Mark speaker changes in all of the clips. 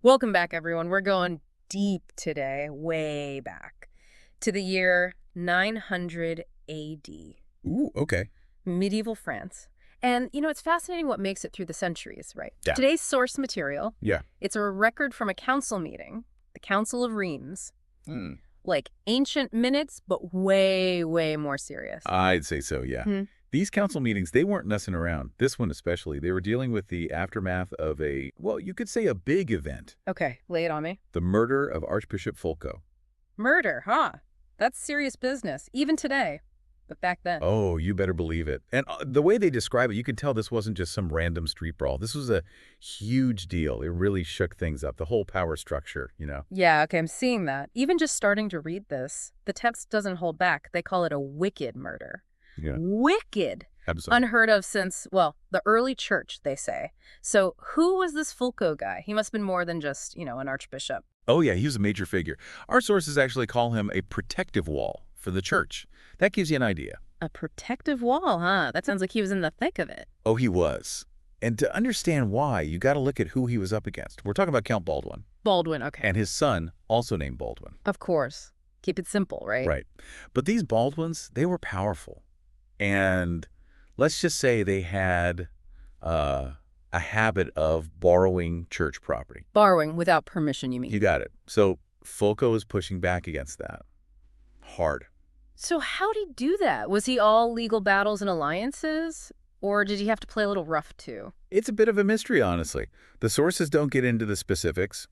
Speaker 1: Welcome back, everyone. We're going deep today, way back, to the year 900 AD,
Speaker 2: Ooh, okay.
Speaker 1: medieval France. And, it's fascinating what makes it through the centuries, right?
Speaker 2: Yeah.
Speaker 1: Today's source material,
Speaker 2: Yeah.
Speaker 1: it's a record from a council meeting, the Council of Rheims,
Speaker 2: Hmm.
Speaker 1: like ancient minutes, but way, way more serious.
Speaker 2: I'd say so, yeah.
Speaker 1: Hmm.
Speaker 2: These council meetings, they weren't messing around. This one especially. They were dealing with the aftermath of well, you could say a big event.
Speaker 1: Okay, lay it on me.
Speaker 2: The murder of Archbishop Fulco.
Speaker 1: Murder, huh? That's serious business, even today. But back then.
Speaker 2: Oh, you better believe it. And the way they describe it, you can tell this wasn't just some random street brawl. This was a huge deal. It really shook things up, the whole power structure.
Speaker 1: Yeah, okay, I'm seeing that. Even just starting to read this, the text doesn't hold back. They call it a wicked murder.
Speaker 2: Yeah,
Speaker 1: Wicked!
Speaker 2: absolutely.
Speaker 1: Unheard of since, well, the early church, they say. So who was this Fulco guy? He must have been more than just, an archbishop.
Speaker 2: Oh, yeah, he was a major figure. Our sources actually call him a protective wall for the church. That gives you an idea.
Speaker 1: A protective wall, huh? That sounds like he was in the thick of it.
Speaker 2: Oh, he was. And to understand why, you got to look at who he was up against. We're talking about Count Baldwin
Speaker 1: Baldwin, okay.
Speaker 2: and his son, also named Baldwin.
Speaker 1: Of course. Keep it simple, right?
Speaker 2: Right. But these Baldwins, they were powerful. And let's just say they had a habit of borrowing church property.
Speaker 1: Borrowing without permission, you mean?
Speaker 2: You got it. So Fulco is pushing back against that. Hard.
Speaker 1: So how'd he do that? Was he all legal battles and alliances? Or did he have to play a little rough, too?
Speaker 2: It's a bit of a mystery, honestly. The sources don't get into the specifics,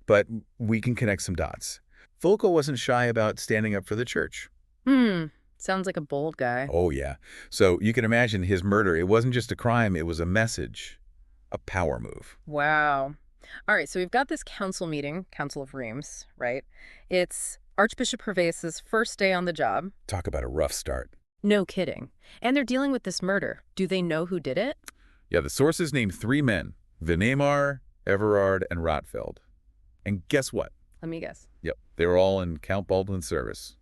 Speaker 2: but we can connect some dots. Fulco wasn't shy about standing up for the church.
Speaker 1: Sounds like a bold guy.
Speaker 2: Oh, yeah. So you can imagine his murder. It wasn't just a crime. It was a message, a power move.
Speaker 1: Wow. All right, so we've got this council meeting, Council of Rheims, right? It's Archbishop Hervaeus' first day on the job.
Speaker 2: Talk about a rough start.
Speaker 1: No kidding. And they're dealing with this murder. Do they know who did it?
Speaker 2: Yeah, the sources named 3 men, Vinemar, Everard, and Rotfeld. And guess what?
Speaker 1: Let me guess.
Speaker 2: Yep, they were all in Count Baldwin's service.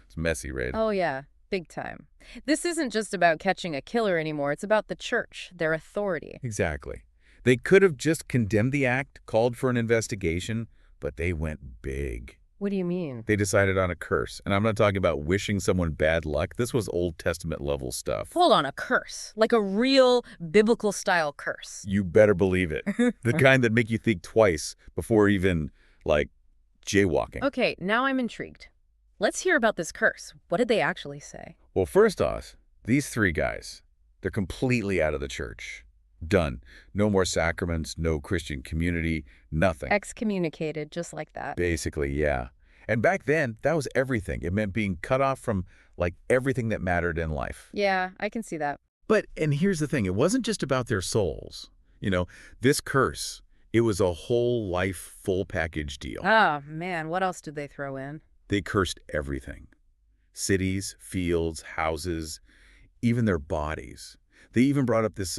Speaker 2: It's messy, Raid.
Speaker 1: Oh, yeah, big time. This isn't just about catching a killer anymore. It's about the church, their authority.
Speaker 2: Exactly. They could have just condemned the act, called for an investigation, but they went big.
Speaker 1: What do you mean?
Speaker 2: They decided on a curse. And I'm not talking about wishing someone bad luck. This was Old Testament level stuff.
Speaker 1: Hold on, a curse. Like a real biblical-style curse.
Speaker 2: You better believe it. The kind that make you think twice before even, like, jaywalking.
Speaker 1: Okay, now I'm intrigued. Let's hear about this curse. What did they actually say?
Speaker 2: Well, first off, these 3 guys, they're completely out of the church. Done. No more sacraments, no Christian community, nothing.
Speaker 1: Excommunicated, just like that.
Speaker 2: Basically, yeah. And back then, that was everything. It meant being cut off from, like, everything that mattered in life.
Speaker 1: Yeah, I can see that.
Speaker 2: And here's the thing, it wasn't just about their souls. This curse, it was a whole life full package deal.
Speaker 1: Oh, man, what else did they throw in?
Speaker 2: They cursed everything. Cities, fields, houses, even their bodies. They even brought up this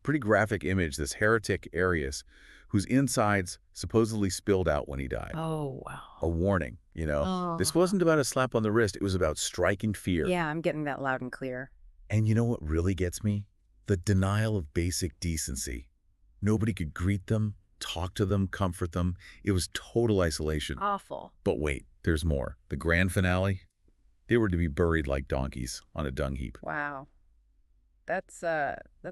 Speaker 2: pretty graphic image, this heretic Arius, whose insides supposedly spilled out when he died.
Speaker 1: Oh, wow.
Speaker 2: A warning,
Speaker 1: Oh.
Speaker 2: This wasn't about a slap on the wrist. It was about striking fear.
Speaker 1: Yeah, I'm getting that loud and clear.
Speaker 2: And you know what really gets me? The denial of basic decency. Nobody could greet them, talk to them, comfort them. It was total isolation.
Speaker 1: Awful.
Speaker 2: But wait, there's more. The grand finale? They were to be buried like donkeys on a dung heap.
Speaker 1: Wow. That's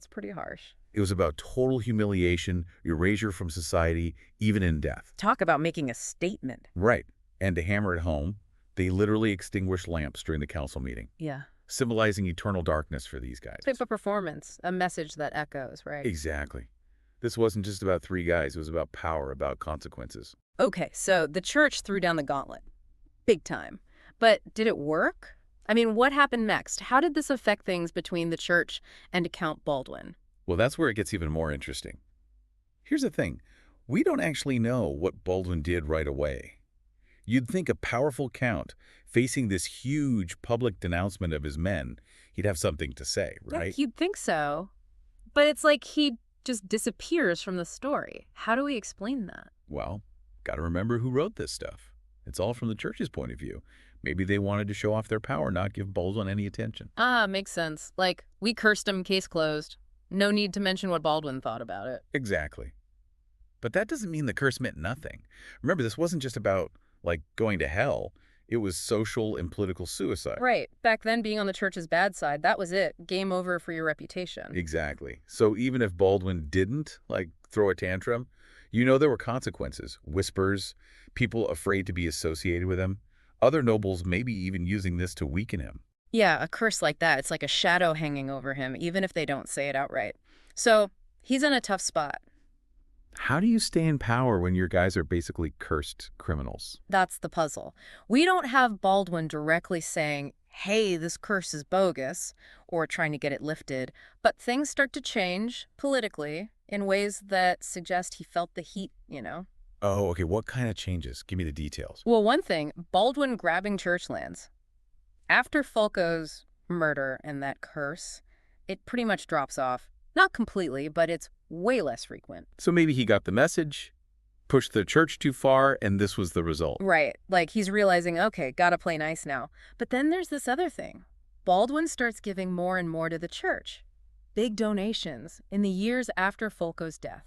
Speaker 1: pretty harsh.
Speaker 2: It was about total humiliation, erasure from society, even in death.
Speaker 1: Talk about making a statement.
Speaker 2: Right. And to hammer it home, they literally extinguished lamps during the council meeting,
Speaker 1: Yeah.
Speaker 2: symbolizing eternal darkness for these guys.
Speaker 1: Type of performance, a message that echoes, right?
Speaker 2: Exactly. This wasn't just about 3 guys. It was about power, about consequences.
Speaker 1: Okay, so the church threw down the gauntlet. Big time. But did it work? I mean, what happened next? How did this affect things between the church and Count Baldwin?
Speaker 2: Well, that's where it gets even more interesting. Here's the thing. We don't actually know what Baldwin did right away. You'd think a powerful count facing this huge public denouncement of his men, he'd have something to say, right?
Speaker 1: Yeah, you'd think so. But it's like he just disappears from the story. How do we explain that?
Speaker 2: Well, got to remember who wrote this stuff. It's all from the church's point of view. Maybe they wanted to show off their power, not give Baldwin any attention.
Speaker 1: Ah, makes sense. Like, we cursed him, case closed. No need to mention what Baldwin thought about it.
Speaker 2: Exactly. But that doesn't mean the curse meant nothing. Remember, this wasn't just about, like, going to hell. It was social and political suicide.
Speaker 1: Right. Back then, being on the church's bad side, that was it. Game over for your reputation.
Speaker 2: Exactly. So even if Baldwin didn't, like, throw a tantrum, you know there were consequences. Whispers, people afraid to be associated with him. Other nobles maybe even using this to weaken him.
Speaker 1: Yeah, a curse like that, it's like a shadow hanging over him, even if they don't say it outright. So he's in a tough spot.
Speaker 2: How do you stay in power when your guys are basically cursed criminals?
Speaker 1: That's the puzzle. We don't have Baldwin directly saying, hey, this curse is bogus, or trying to get it lifted, but things start to change politically in ways that suggest he felt the heat.
Speaker 2: Oh, okay. What kind of changes? Give me the details.
Speaker 1: Well, one thing, Baldwin grabbing church lands. After Fulco's murder and that curse, it pretty much drops off. Not completely, but it's way less frequent.
Speaker 2: So maybe he got the message, pushed the church too far, and this was the result.
Speaker 1: Right. Like he's realizing, okay, gotta play nice now. But then there's this other thing. Baldwin starts giving more and more to the church. Big donations in the years after Fulco's death.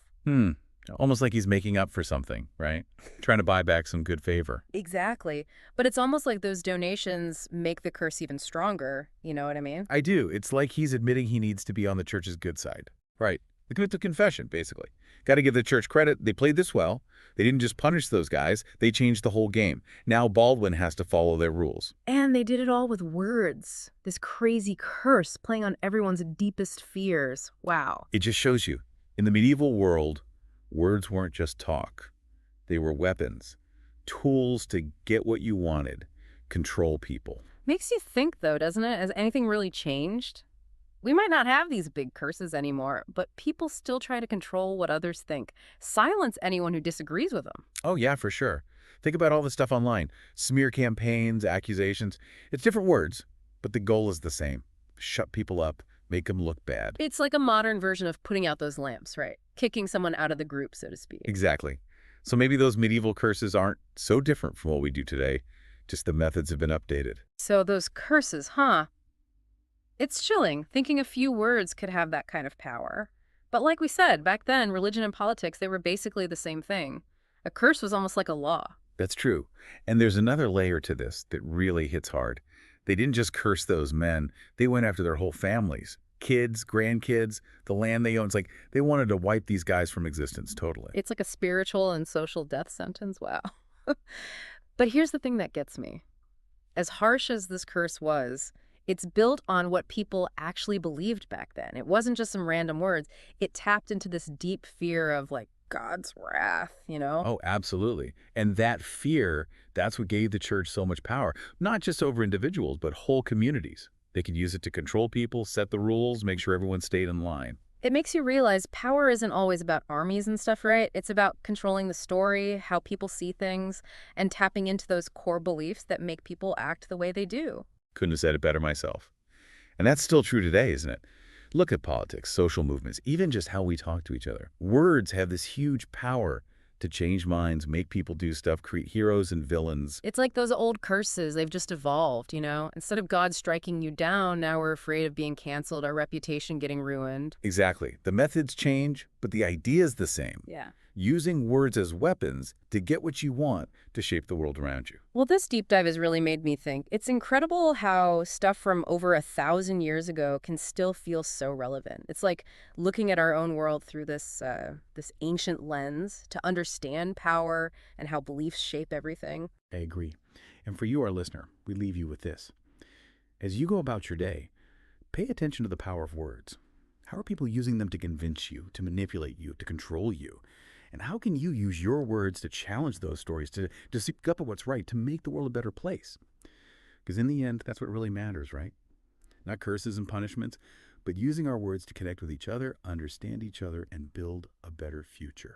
Speaker 2: Almost like he's making up for something, right? Trying to buy back some good favor.
Speaker 1: Exactly. But it's almost like those donations make the curse even stronger. You know what I mean?
Speaker 2: I do. It's like he's admitting he needs to be on the church's good side. Right. The confession, basically. Got to give the church credit. They played this well. They didn't just punish those guys. They changed the whole game. Now Baldwin has to follow their rules.
Speaker 1: And they did it all with words. This crazy curse playing on everyone's deepest fears. Wow.
Speaker 2: It just shows you, in the medieval world, words weren't just talk. They were weapons, tools to get what you wanted, control people.
Speaker 1: Makes you think, though, doesn't it? Has anything really changed? We might not have these big curses anymore, but people still try to control what others think, silence anyone who disagrees with them.
Speaker 2: Oh, yeah, for sure. Think about all the stuff online. Smear campaigns, accusations. It's different words, but the goal is the same. Shut people up, make them look bad.
Speaker 1: It's like a modern version of putting out those lamps, right? Kicking someone out of the group, so to speak.
Speaker 2: Exactly. So maybe those medieval curses aren't so different from what we do today. Just the methods have been updated.
Speaker 1: So those curses, huh? It's chilling, thinking a few words could have that kind of power. But like we said, back then, religion and politics, they were basically the same thing. A curse was almost like a law.
Speaker 2: That's true. And there's another layer to this that really hits hard. They didn't just curse those men. They went after their whole families. Kids, grandkids, the land they own. It's like they wanted to wipe these guys from existence totally.
Speaker 1: It's like a spiritual and social death sentence. Wow. But here's the thing that gets me. As harsh as this curse was, it's built on what people actually believed back then. It wasn't just some random words. It tapped into this deep fear of, like, God's wrath.
Speaker 2: Oh, absolutely. And that fear, that's what gave the church so much power, not just over individuals, but whole communities. They could use it to control people, set the rules, make sure everyone stayed in line.
Speaker 1: It makes you realize power isn't always about armies and stuff, right? It's about controlling the story, how people see things, and tapping into those core beliefs that make people act the way they do.
Speaker 2: Couldn't have said it better myself. And that's still true today, isn't it? Look at politics, social movements, even just how we talk to each other. Words have this huge power to change minds, make people do stuff, create heroes and villains.
Speaker 1: It's like those old curses. They've just evolved. Instead of God striking you down, now we're afraid of being canceled, our reputation getting ruined.
Speaker 2: Exactly. The methods change, but the idea is the same.
Speaker 1: Yeah.
Speaker 2: Using words as weapons to get what you want to shape the world around you.
Speaker 1: Well, this deep dive has really made me think. It's incredible how stuff from over 1,000 years ago can still feel so relevant. It's like looking at our own world through this ancient lens to understand power and how beliefs shape everything.
Speaker 2: I agree. And for you, our listener, we leave you with this. As you go about your day, pay attention to the power of words. How are people using them to convince you, to manipulate you, to control you? And how can you use your words to challenge those stories, to speak up for what's right, to make the world a better place? Because in the end, that's what really matters, right? Not curses and punishments, but using our words to connect with each other, understand each other, and build a better future.